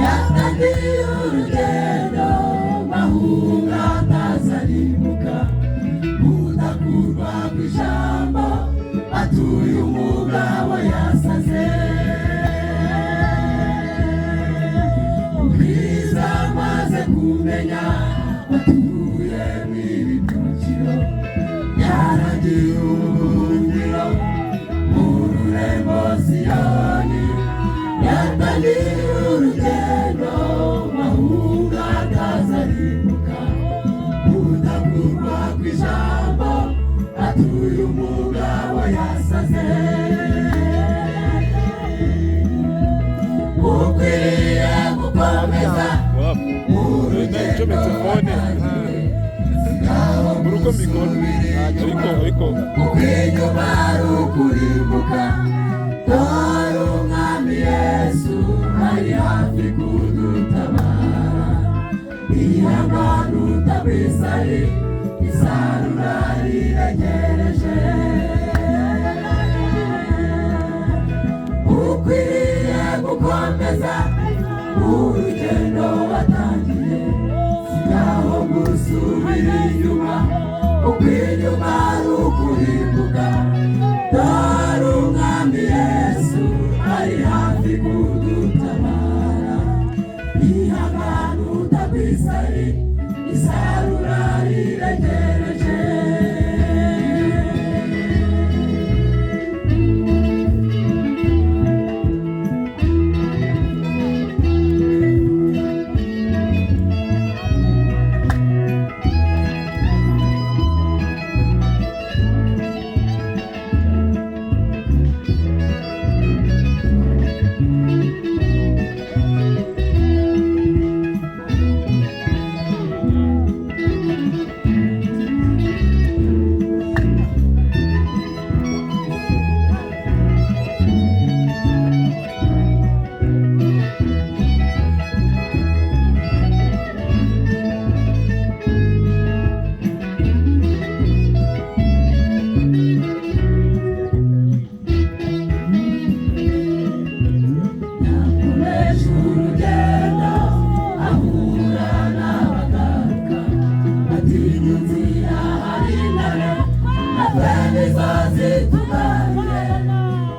yatangiye urugendo mahunga ntazarimuka udakurwa ku ijambo atuye umugabo yasaze ubwiza amaze kumenya atuye mw'ibicukiro yaragiye ubuhungiro mu rurembo Siyoni yatangiye urugendo mahunga ntazarimuka udakurwa ku ijambo atuye umugabo yasaze ukwiriye gukomeza urugendo ariko ukwinyuma rukurimbuka dore umwami Yesu ari hafi kudutabara ihangane utabisari isarura riregereje ukwiriye gukomeza urugendo watangiye sigaho gusubira inyuma ukwinyuma rukurimbuka dore umwami Yesu ari hafi kudutabara ihangane utabisari isarura riregereje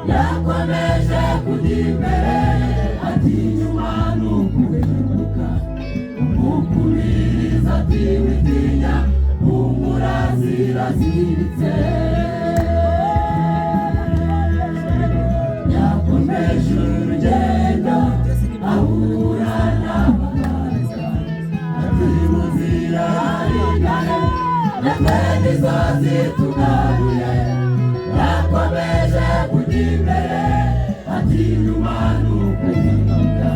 yakomeje kujya imbere ati inyuma nukurimbuka umukubiriza ati witinya humura ziraziritse yakomeje urugendo ahura n'abaganga ati mu nzira harigane natwe nizo zitugaruye yakomeje kujya imbere ati inyuma nukurimbuka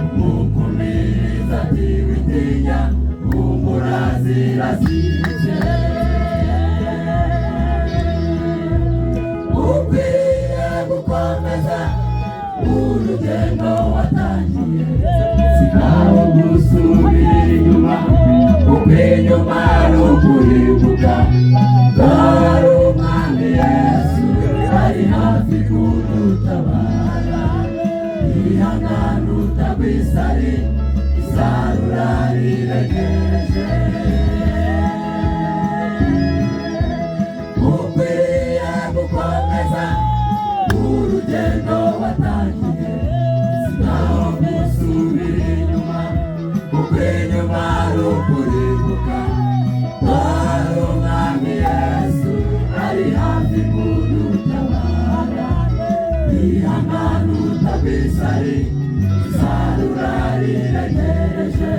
umukumiriza ati witinya humura ziraziritse ukwiriye gukomeza urugendo watangiye sigaho gusubira inyuma ukwinyuma rukurimbuka dore umwami Yesu ari hafi kudutabara ihangane utabisari isarura riregereje ukwiriye gukomeza urugendo watangiye sigaho gusubira inyuma ukwinyuma rukurimbuka dore umwami Yesu ari hafi kudutabara ihangane utabisari isarura riregereje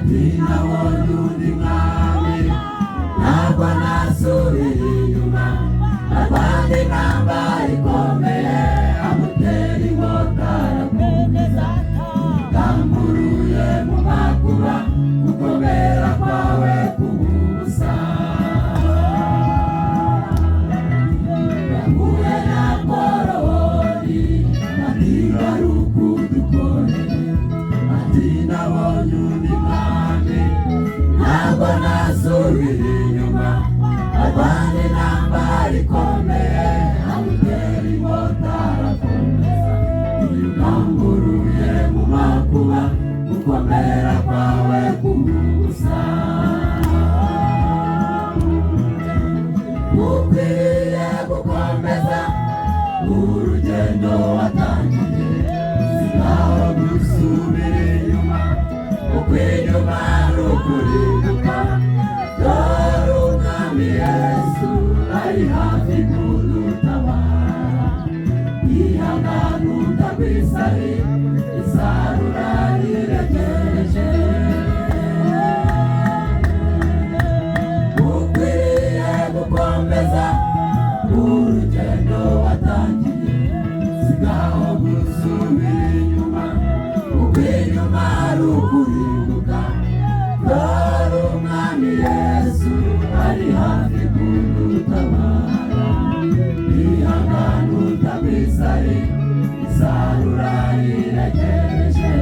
ati nabonye undi mwami ntabwo nasubira inyuma, arwanya intambara ikomeye amutera inkota arakomeza, utamburuye mu makuba gukomera kwawe kubusa. Yahuye na Korowoni ati garuka udukorere, ati nabonye undi mwami ntabwo nasubira inyuma, arwanya intambara ikomeye amutera inkota arakomeza, utamburuye mu makuba gukomera kwawe kubusa. Ukwiriye gukomeza urugendo watangiye, sigaho gusubira inyuma, kuko inyuma ari ukurimbuka. Dore umwami Yesu ari hafi kudutabara, ihangane utagwisari, isarura riregereje. Ukwiriye gukomeza urugendo watangiye, sigaho gusubira inyuma, kuko inyuma ari ukurimbuka. Dore umwami Yesu ari hafi kudutabara, ihangane utagwisari, isarura riregereje.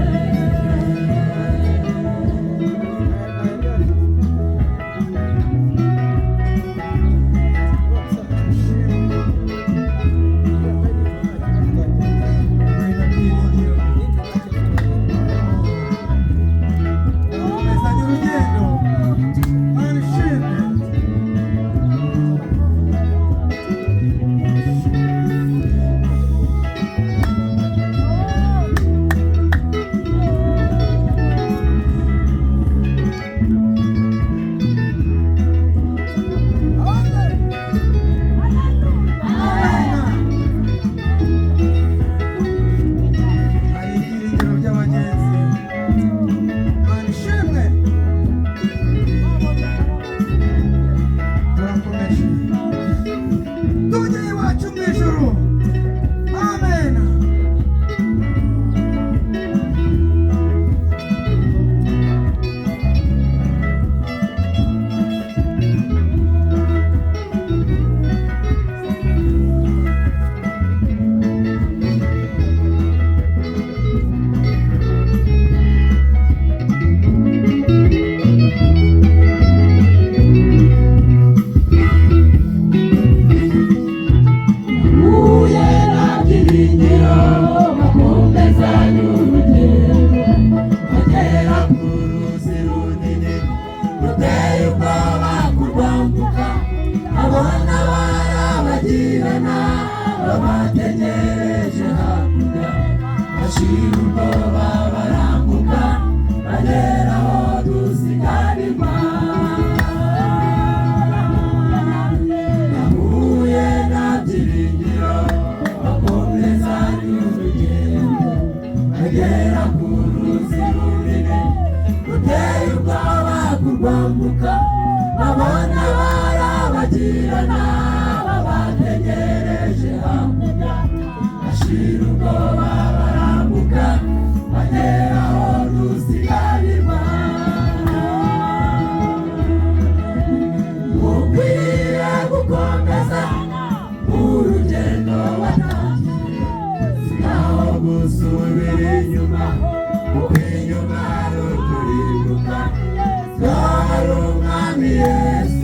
Babategereje hakurya, bashira ubwoba barambuka, bagera aho dusigarirwa. Yahuye na Byiringiro bakomeza n'urugendo, bagera ku ruzi runini ruteye ubwoba kurwambuka, babona barabagirana babategereje hakurya, bashira ubwoba barambuka, bagera aho dusigarirwa. Ukwiriye gukomeza urugendo watangiye, sigaho gusubira inyuma, kuko inyuma ari ukurimbuka. Dore umwami Yesu